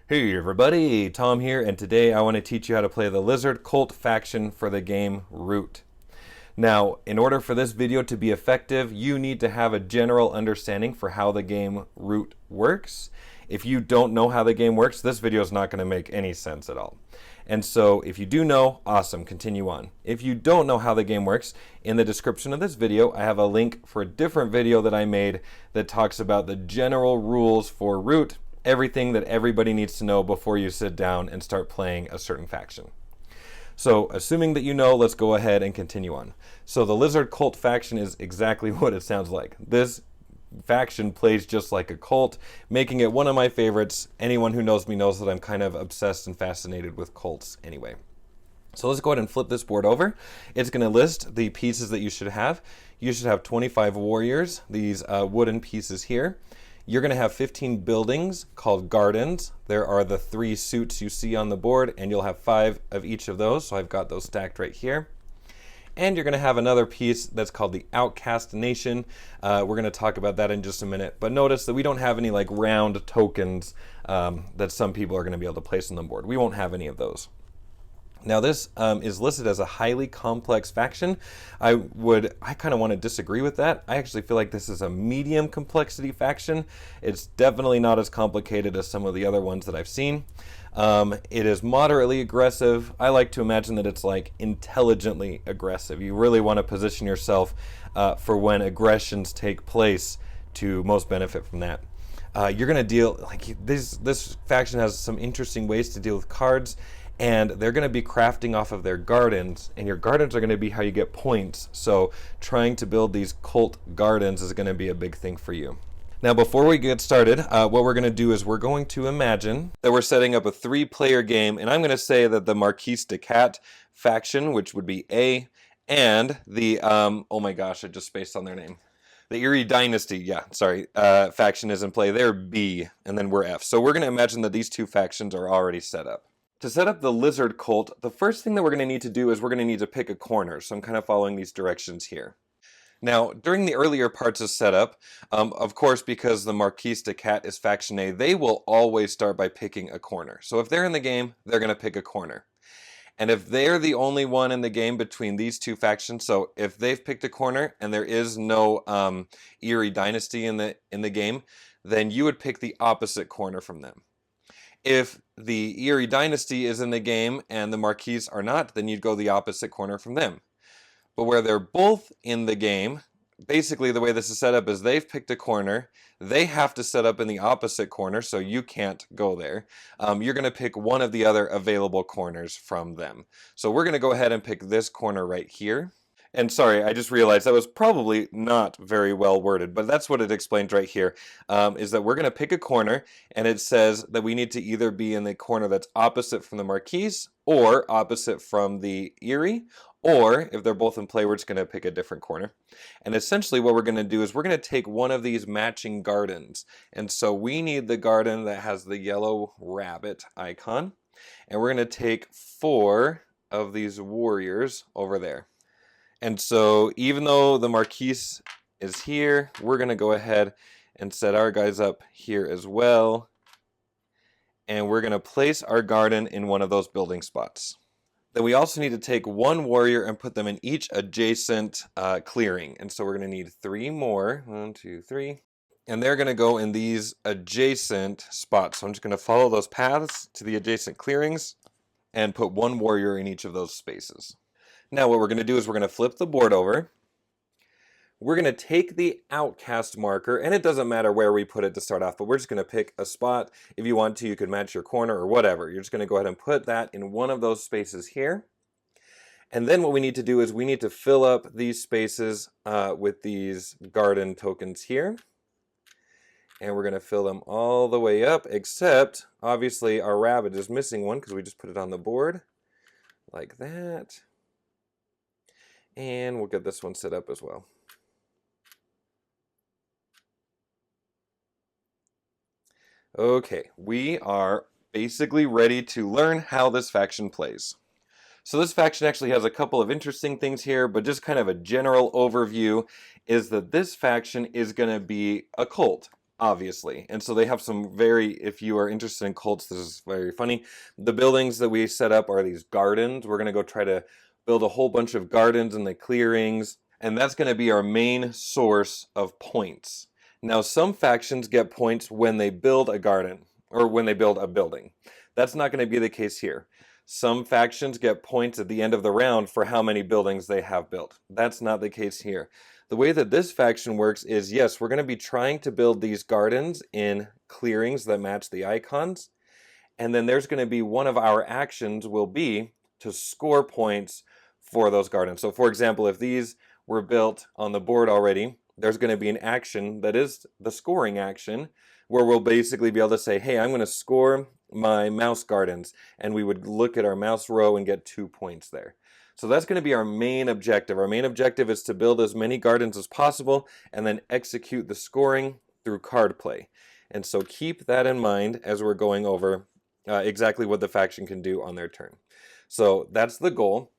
Hey everybody, Tom here, and today I want to teach you how to play the Lizard Cult faction for the game Root. Now, in order for this video to be effective, you need to have a general understanding for how the game Root works. If you don't know how the game works, this video is not going to make any sense at all. And so, if you do know, awesome, continue on. If you don't know how the game works, in the description of this video, I have a link for a different video that I made that talks about the general rules for Root, everything that everybody needs to know before you sit down and start playing a certain faction. So, assuming that you know, let's go ahead and continue on. So, the Lizard Cult faction is exactly what it sounds like. This faction plays just like a cult, making it one of my favorites. Anyone who knows me knows that I'm kind of obsessed and fascinated with cults anyway. So let's go ahead and flip this board over. It's going to list the pieces that you should have. You should have 25 warriors, these wooden pieces here. You're going to have 15 buildings called gardens. There are the 3 suits you see on the board, and you'll have 5 of each of those. So I've got those stacked right here. And you're going to have another piece that's called the Outcast Nation. We're going to talk about that in just a minute. But notice that we don't have any like round tokens that some people are going to be able to place on the board. We won't have any of those. Now this is listed as a highly complex faction. I kind of want to disagree with that. I actually feel like this is a medium complexity faction. It's definitely not as complicated as some of the other ones that I've seen. It is moderately aggressive. I like to imagine that it's like intelligently aggressive. You really want to position yourself for when aggressions take place to most benefit from that. You're going to deal, like this faction has some interesting ways to deal with cards. And they're going to be crafting off of their gardens, and your gardens are going to be how you get points. So trying to build these cult gardens is going to be a big thing for you. Now, before we get started, what we're going to do is we're going to imagine that we're setting up a 3-player game, and I'm going to say that the Marquis de Cat faction, which would be A, and the, oh my gosh, I just spaced on their name. The Eerie Dynasty, faction is in play. They're B, and then we're F. So we're going to imagine that these 2 factions are already set up. To set up the Lizard Cult, the first thing that we're going to need to do is we're going to need to pick a corner. So I'm kind of following these directions here. Now, during the earlier parts of setup, of course, because the Marquis de Cat is faction A, they will always start by picking a corner. So if they're in the game, they're going to pick a corner. And if they're the only one in the game between these 2 factions, so if they've picked a corner and there is no Eerie Dynasty in the game, then you would pick the opposite corner from them. If the Eerie Dynasty is in the game and the Marquis are not, then you'd go the opposite corner from them. But where they're both in the game, basically the way this is set up is they've picked a corner, they have to set up in the opposite corner, so you can't go there. You're going to pick one of the other available corners from them. So we're going to go ahead and pick this corner right here. And sorry, I just realized that was probably not very well worded, but that's what it explains right here, is that we're going to pick a corner, and it says that we need to either be in the corner that's opposite from the Marquis or opposite from the Eerie, or if they're both in play, we're just going to pick a different corner. And essentially what we're going to do is we're going to take one of these matching gardens. And so we need the garden that has the yellow rabbit icon, and we're going to take 4 of these warriors over there. And so even though the Marquis is here, we're going to go ahead and set our guys up here as well. And we're going to place our garden in one of those building spots. Then we also need to take 1 warrior and put them in each adjacent clearing. And so we're going to need 3 more. 1, 2, 3. And they're going to go in these adjacent spots. So I'm just going to follow those paths to the adjacent clearings and put 1 warrior in each of those spaces. Now what we're going to do is we're going to flip the board over. We're going to take the Outcast marker, and it doesn't matter where we put it to start off, but we're just going to pick a spot. If you want to, you could match your corner or whatever. You're just going to go ahead and put that in one of those spaces here. And then what we need to do is we need to fill up these spaces with these garden tokens here. And we're going to fill them all the way up, except obviously our rabbit is missing one because we just put it on the board like that. And we'll get this one set up as well. Okay, we are basically ready to learn how this faction plays. So this faction actually has a couple of interesting things here, but just kind of a general overview is that this faction is going to be a cult. obviously. And so they have some very, if you are interested in cults, this is very funny. The buildings that we set up are these gardens. We're going to go try to build a whole bunch of gardens in the clearings, and that's going to be our main source of points. Now, some factions get points when they build a garden or when they build a building. That's not going to be the case here. Some factions get points at the end of the round for how many buildings they have built. That's not the case here. The way that this faction works is, yes, we're going to be trying to build these gardens in clearings that match the icons. And then there's going to be one of our actions will be to score points for those gardens. So for example, if these were built on the board already, there's going to be an action that is the scoring action where we'll basically be able to say, hey, I'm going to score my mouse gardens. And we would look at our mouse row and get 2 points there. So that's going to be our main objective. Our main objective is to build as many gardens as possible and then execute the scoring through card play. And so keep that in mind as we're going over exactly what the faction can do on their turn. So that's the goal.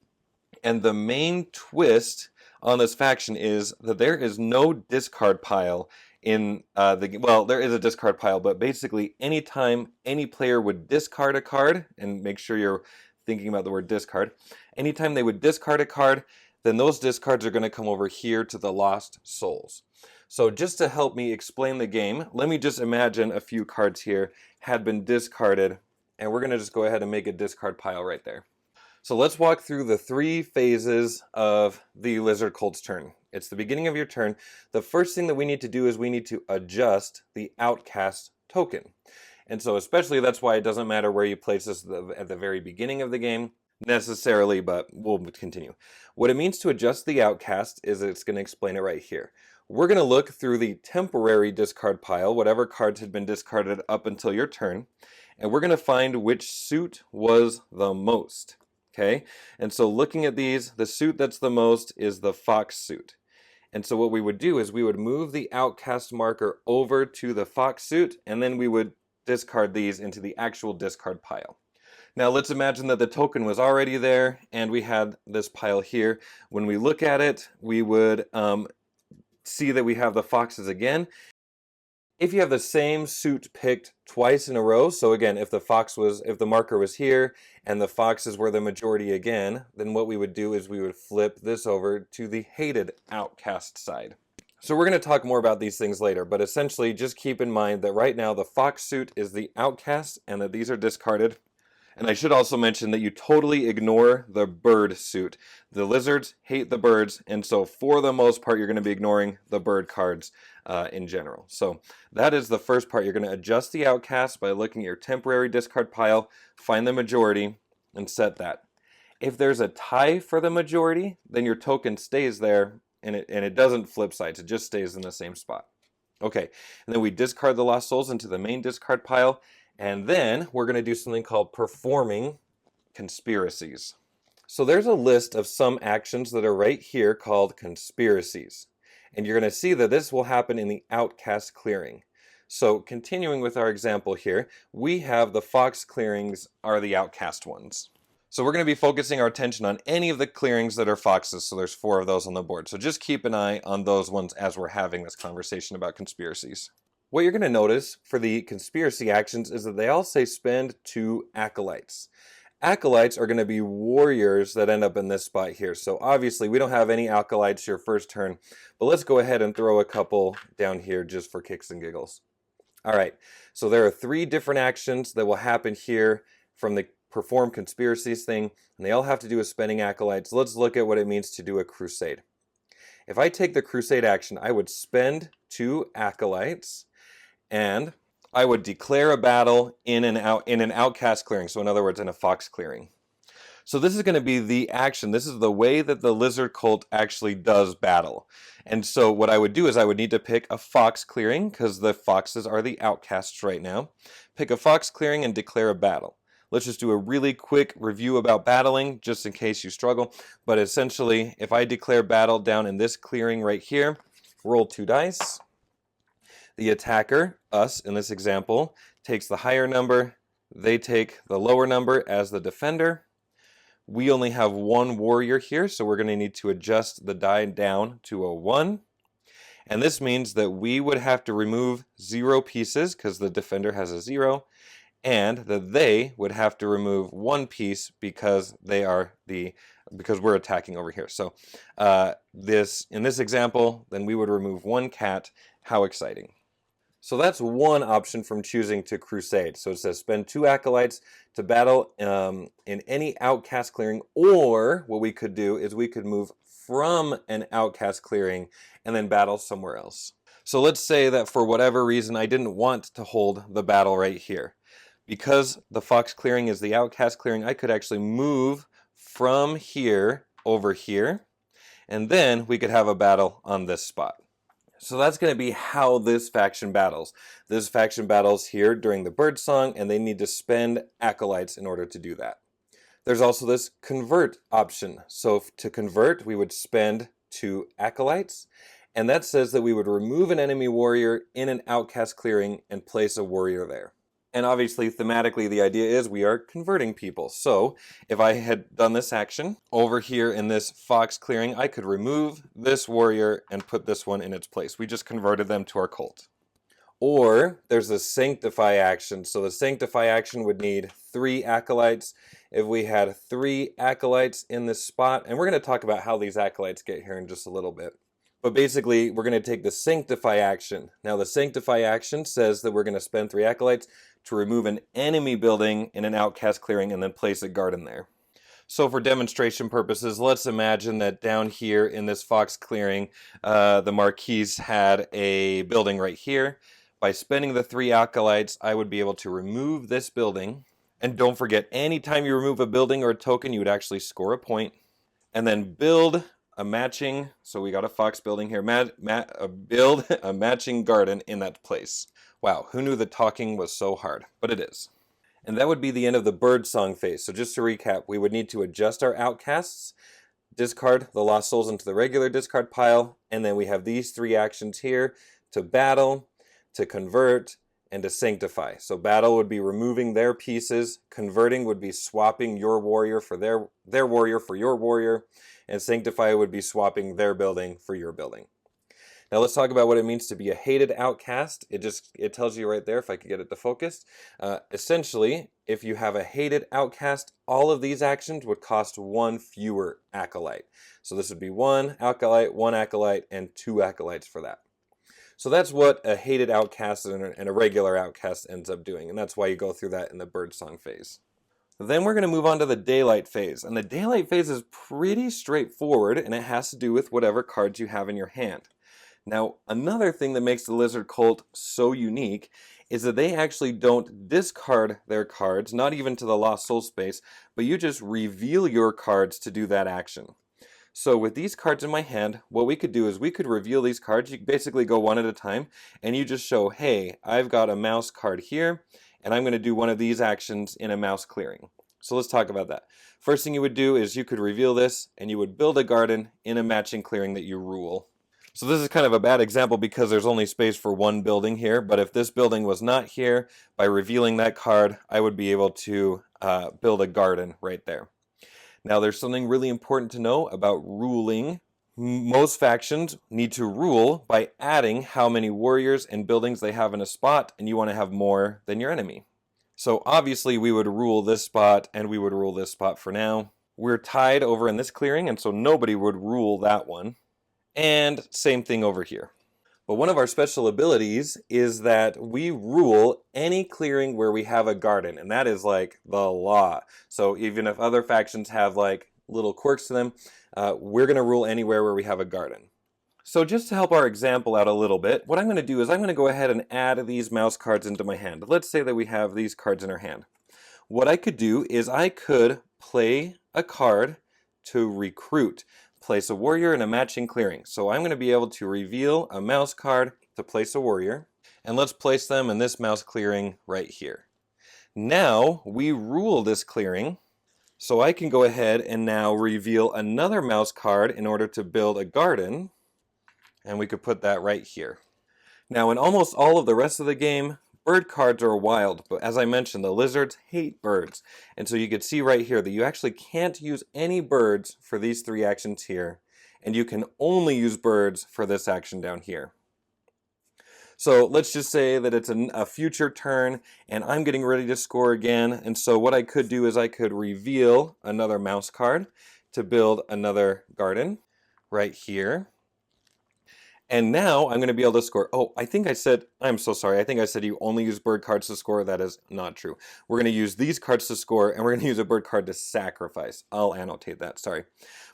And the main twist on this faction is that there is no discard pile in well, there is a discard pile, but basically anytime any player would discard a card, and make sure you're thinking about the word discard, anytime they would discard a card, then those discards are going to come over here to the lost souls. So just to help me explain the game, let me just imagine a few cards here had been discarded, and we're going to just go ahead and make a discard pile right there. So let's walk through the 3 phases of the Lizard Cult's turn. It's the beginning of your turn. The first thing that we need to do is we need to adjust the Outcast token. And so especially that's why it doesn't matter where you place this at the very beginning of the game necessarily, but we'll continue. What it means to adjust the Outcast is it's going to explain it right here. We're going to look through the temporary discard pile, whatever cards had been discarded up until your turn, and we're going to find which suit was the most. Okay, and so looking at these, the suit that's the most is the fox suit. And so what we would do is we would move the Outcast marker over to the fox suit, and then we would discard these into the actual discard pile. Now let's imagine that the token was already there, and we had this pile here. When we look at it, we would see that we have the foxes again. If you have the same suit picked twice in a row, so again, if the marker was here and the foxes were the majority again, then what we would do is we would flip this over to the hated Outcast side. So we're going to talk more about these things later, but essentially just keep in mind that right now the fox suit is the Outcast and that these are discarded. And I should also mention that you totally ignore the bird suit. The lizards hate the birds, and so for the most part, you're going to be ignoring the bird cards in general. So that is the first part. You're going to adjust the Outcast by looking at your temporary discard pile, find the majority, and set that. If there's a tie for the majority, then your token stays there, and it doesn't flip sides. It just stays in the same spot. Okay, and then we discard the lost souls into the main discard pile. And then we're going to do something called performing conspiracies. So there's a list of some actions that are right here called conspiracies. And you're going to see that this will happen in the Outcast clearing. So continuing with our example here, we have the fox clearings are the Outcast ones. So we're going to be focusing our attention on any of the clearings that are foxes. So there's 4 of those on the board. So just keep an eye on those ones as we're having this conversation about conspiracies. What you're going to notice for the conspiracy actions is that they all say spend 2 acolytes. Acolytes are going to be warriors that end up in this spot here. So obviously we don't have any acolytes your first turn, but let's go ahead and throw a couple down here just for kicks and giggles. All right, so there are 3 different actions that will happen here from the perform conspiracies thing, and they all have to do with spending acolytes. Let's look at what it means to do a crusade. If I take the crusade action, I would spend 2 acolytes, and I would declare a battle in an Outcast clearing, so in other words, in a fox clearing. So this is going to be the action. This is the way that the Lizard Cult actually does battle. And so what I would do is I would need to pick a fox clearing, because the foxes are the outcasts right now. Pick a fox clearing and declare a battle. Let's just do a really quick review about battling, just in case you struggle. But essentially, if I declare battle down in this clearing right here, roll 2 dice. The attacker, us in this example, takes the higher number. They take the lower number as the defender. We only have 1 warrior here, so we're going to need to adjust the die down to a 1. And this means that we would have to remove 0 pieces because the defender has a 0, and that they would have to remove 1 piece because because we're attacking over here. So in this example, then we would remove 1 cat. How exciting. So that's one option from choosing to crusade. So it says spend 2 acolytes to battle in any outcast clearing, or what we could do is we could move from an outcast clearing and then battle somewhere else. So let's say that for whatever reason I didn't want to hold the battle right here. Because the Fox clearing is the outcast clearing, I could actually move from here over here, and then we could have a battle on this spot. So that's going to be how this faction battles. This faction battles here during the Birdsong, and they need to spend acolytes in order to do that. There's also this convert option. So to convert, we would spend 2 acolytes, and that says that we would remove an enemy warrior in an outcast clearing and place a warrior there. And obviously, thematically, the idea is we are converting people. So if I had done this action over here in this Fox clearing, I could remove this warrior and put this one in its place. We just converted them to our cult. Or there's the Sanctify action. So the Sanctify action would need 3 acolytes. If we had 3 acolytes in this spot, and we're going to talk about how these acolytes get here in just a little bit. But basically, we're going to take the Sanctify action. Now, the Sanctify action says that we're going to spend 3 acolytes to remove an enemy building in an outcast clearing and then place a garden there. So for demonstration purposes, let's imagine that down here in this Fox clearing, the Marquise had a building right here. By spending the 3 acolytes, I would be able to remove this building. And don't forget, anytime you remove a building or a token, you would actually score a point. And then build a matching, so we got a Fox building here, build a matching garden in that place. Wow, who knew that talking was so hard? But it is. And that would be the end of the Birdsong phase. So just to recap, we would need to adjust our outcasts, discard the lost souls into the regular discard pile, and then we have these 3 actions here to battle, to convert, and to sanctify. So battle would be removing their pieces, converting would be swapping your warrior for their warrior for your warrior, and sanctify would be swapping their building for your building. Now let's talk about what it means to be a hated outcast. It tells you right there, if I could get it to focus. Essentially, if you have a hated outcast, all of these actions would cost 1 fewer acolyte. So this would be 1 acolyte, and 2 acolytes for that. So that's what a hated outcast and a regular outcast ends up doing, and that's why you go through that in the Birdsong phase. Then we're going to move on to the Daylight phase, and the Daylight phase is pretty straightforward, and it has to do with whatever cards you have in your hand. Now, another thing that makes the Lizard Cult so unique is that they actually don't discard their cards, not even to the Lost Soul space, but you just reveal your cards to do that action. So with these cards in my hand, what we could do is we could reveal these cards. You basically go one at a time, and you just show, hey, I've got a mouse card here, and I'm going to do one of these actions in a mouse clearing. So let's talk about that. First thing you would do is you could reveal this, and you would build a garden in a matching clearing that you rule. So this is kind of a bad example because there's only space for 1 building here, but if this building was not here, by revealing that card, I would be able to build a garden right there. Now there's something really important to know about ruling. Most factions need to rule by adding how many warriors and buildings they have in a spot, and you want to have more than your enemy. So obviously we would rule this spot, and we would rule this spot for now. We're tied over in this clearing, and so nobody would rule that one. And same thing over here. But one of our special abilities is that we rule any clearing where we have a garden, and that is like the law. So even if other factions have like little quirks to them, we're going to rule anywhere where we have a garden. So just to help our example out a little bit, what I'm going to do is I'm going to go ahead and add these mouse cards into my hand. Let's say that we have these cards in our hand. What I could do is I could play a card to recruit. Place a warrior in a matching clearing. So I'm going to be able to reveal a mouse card to place a warrior, and let's place them in this mouse clearing right here. Now we rule this clearing, so I can go ahead and now reveal another mouse card in order to build a garden, and we could put that right here. Now in almost all of the rest of the game, bird cards are wild, but as I mentioned, the lizards hate birds. And so you can see right here that you actually can't use any birds for these 3 actions here, and you can only use birds for this action down here. So let's just say that it's a future turn and I'm getting ready to score again. And so what I could do is I could reveal another mouse card to build another garden right here. And now I'm going to be able to score. Oh, I'm so sorry. I think I said you only use bird cards to score. That is not true. We're going to use these cards to score, and we're going to use a bird card to sacrifice. I'll annotate that, sorry.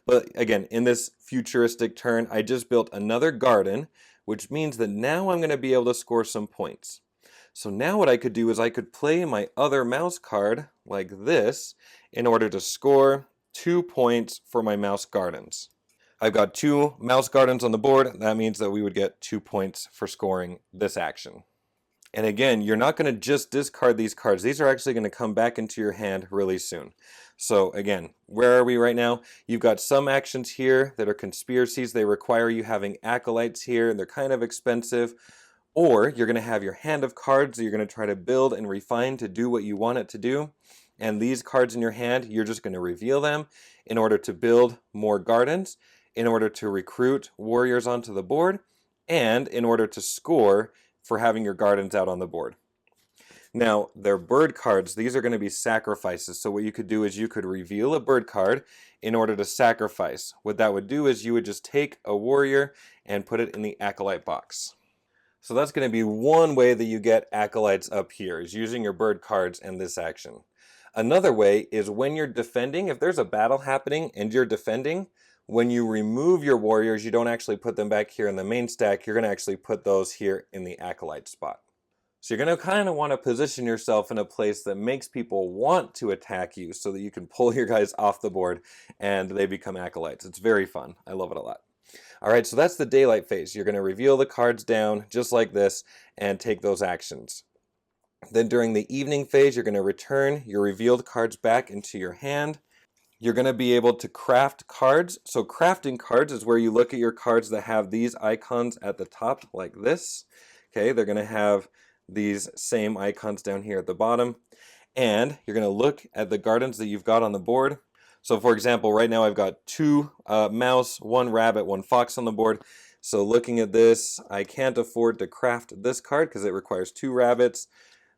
But again, in this futuristic turn, I just built another garden, which means that now I'm going to be able to score some points. So now what I could do is I could play my other mouse card like this in order to score 2 points for my mouse gardens. I've got 2 mouse gardens on the board. That means that we would get 2 points for scoring this action. And again, you're not going to just discard these cards. These are actually going to come back into your hand really soon. So again, where are we right now? You've got some actions here that are conspiracies. They require you having acolytes here, and they're kind of expensive. Or you're going to have your hand of cards that you're going to try to build and refine to do what you want it to do. And these cards in your hand, you're just going to reveal them in order to build more gardens, in order to recruit warriors onto the board, and in order to score for having your gardens out on the board. Now, they're bird cards. These are going to be sacrifices. So what you could do is you could reveal a bird card in order to sacrifice. What that would do is you would just take a warrior and put it in the acolyte box. So that's going to be one way that you get acolytes up here, is using your bird cards and this action. Another way is when you're defending, if there's a battle happening and you're defending, when you remove your warriors, you don't actually put them back here in the main stack. You're going to actually put those here in the acolyte spot. So you're going to kind of want to position yourself in a place that makes people want to attack you so that you can pull your guys off the board and they become acolytes. It's very fun. I love it a lot. All right, so that's the daylight phase. You're going to reveal the cards down just like this and take those actions. Then during the evening phase, you're going to return your revealed cards back into your hand. You're going to be able to craft cards. So crafting cards is where you look at your cards that have these icons at the top like this. Okay, they're going to have these same icons down here at the bottom. And you're going to look at the gardens that you've got on the board. So for example, right now I've got 2 mouse, 1 rabbit, 1 fox on the board. So looking at this, I can't afford to craft this card because it requires 2 rabbits.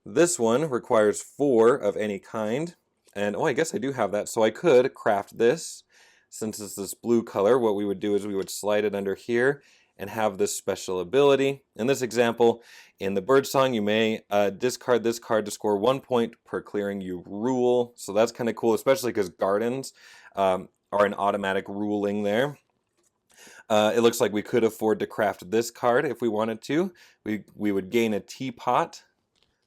This one requires 4 of any kind. And oh, I guess I do have that. So I could craft this. Since it's this blue color, what we would do is we would slide it under here and have this special ability. In this example, in the Birdsong, you may discard this card to score 1 point per clearing you rule. So that's kind of cool, especially because gardens are an automatic ruling there. It looks like we could afford to craft this card if we wanted to. We would gain a teapot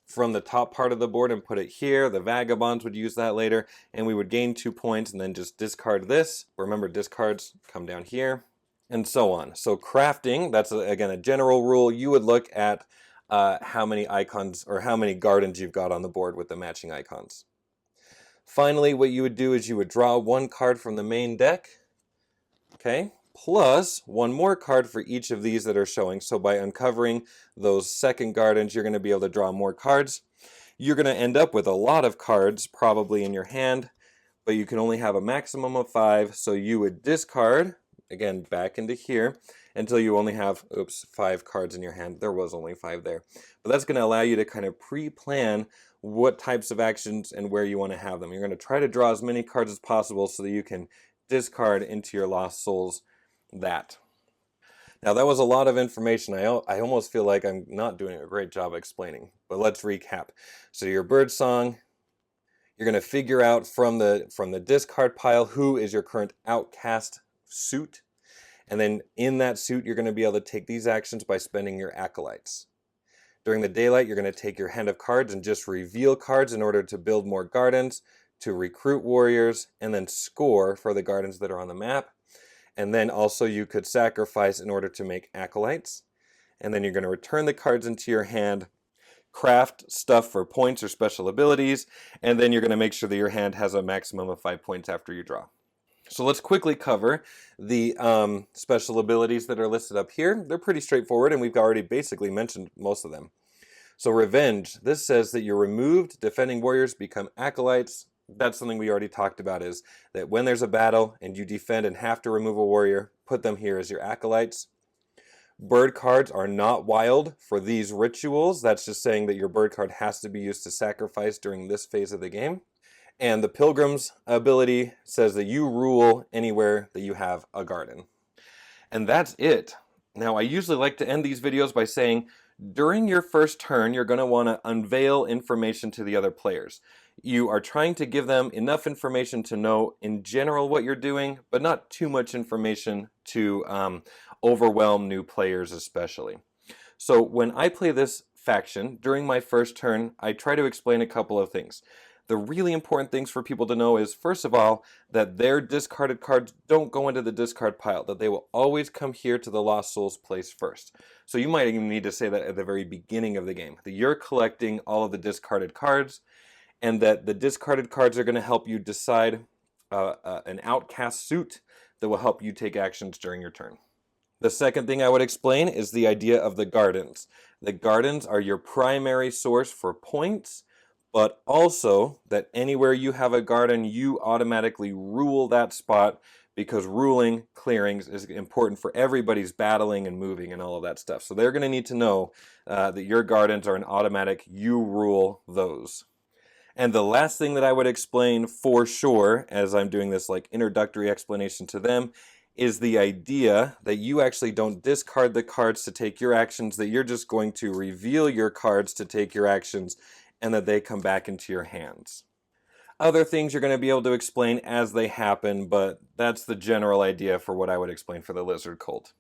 from the top part of the board and put it here. The vagabonds would use that later, and we would gain 2 points and then just discard this. Remember, discards come down here, and so on. So crafting, that's again a general rule. You would look at how many icons or how many gardens you've got on the board with the matching icons. Finally, what you would do is you would draw 1 card from the main deck, okay, plus 1 more card for each of these that are showing. So by uncovering those second gardens, you're going to be able to draw more cards. You're going to end up with a lot of cards probably in your hand, but you can only have a maximum of 5. So you would discard, again, back into here, until you only have, 5 cards in your hand. There was only 5 there. But that's going to allow you to kind of pre-plan what types of actions and where you want to have them. You're going to try to draw as many cards as possible so that you can discard into your Lost Souls that. Now that was a lot of information. I almost feel like I'm not doing a great job explaining, but let's recap. So your Birdsong, you're going to figure out from the discard pile who is your current Outcast suit, and then in that suit you're going to be able to take these actions by spending your acolytes. During the daylight, you're going to take your hand of cards and just reveal cards in order to build more gardens, to recruit warriors, and then score for the gardens that are on the map. And then also you could sacrifice in order to make acolytes. And then you're going to return the cards into your hand, craft stuff for points or special abilities, and then you're going to make sure that your hand has a maximum of 5 points after you draw. So let's quickly cover the special abilities that are listed up here. They're pretty straightforward, and we've already basically mentioned most of them. So Revenge, this says that your removed defending warriors become acolytes. That's something we already talked about, is that when there's a battle and you defend and have to remove a warrior, put them here as your acolytes. Bird cards are not wild for these rituals. That's just saying that your bird card has to be used to sacrifice during this phase of the game. And the Pilgrim's ability says that you rule anywhere that you have a garden. And that's it. Now, I usually like to end these videos by saying, during your first turn, you're going to want to unveil information to the other players. You are trying to give them enough information to know in general what you're doing, but not too much information to overwhelm new players especially. So when I play this faction, during my first turn, I try to explain a couple of things. The really important things for people to know is, first of all, that their discarded cards don't go into the discard pile, that they will always come here to the Lost Souls place first. So you might even need to say that at the very beginning of the game, that you're collecting all of the discarded cards, and that the discarded cards are going to help you decide an outcast suit that will help you take actions during your turn. The second thing I would explain is the idea of the gardens. The gardens are your primary source for points, but also that anywhere you have a garden, you automatically rule that spot, because ruling clearings is important for everybody's battling and moving and all of that stuff. So they're going to need to know that your gardens are an automatic, you rule those. And the last thing that I would explain for sure, as I'm doing this like introductory explanation to them, is the idea that you actually don't discard the cards to take your actions, that you're just going to reveal your cards to take your actions, and that they come back into your hands. Other things you're going to be able to explain as they happen, but that's the general idea for what I would explain for the Lizard Cult.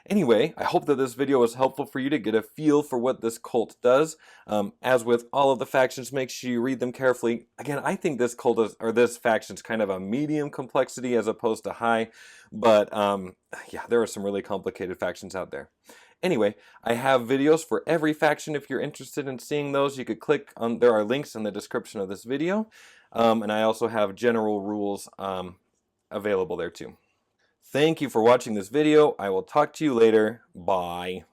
Anyway, I hope that this video was helpful for you to get a feel for what this cult does. As with all of the factions, make sure you read them carefully. Again, I think this cult is, or this faction is kind of a medium complexity as opposed to high, but yeah, there are some really complicated factions out there. Anyway, I have videos for every faction. If you're interested in seeing those, you could click on, there are links in the description of this video. And I also have general rules available there too. Thank you for watching this video. I will talk to you later. Bye.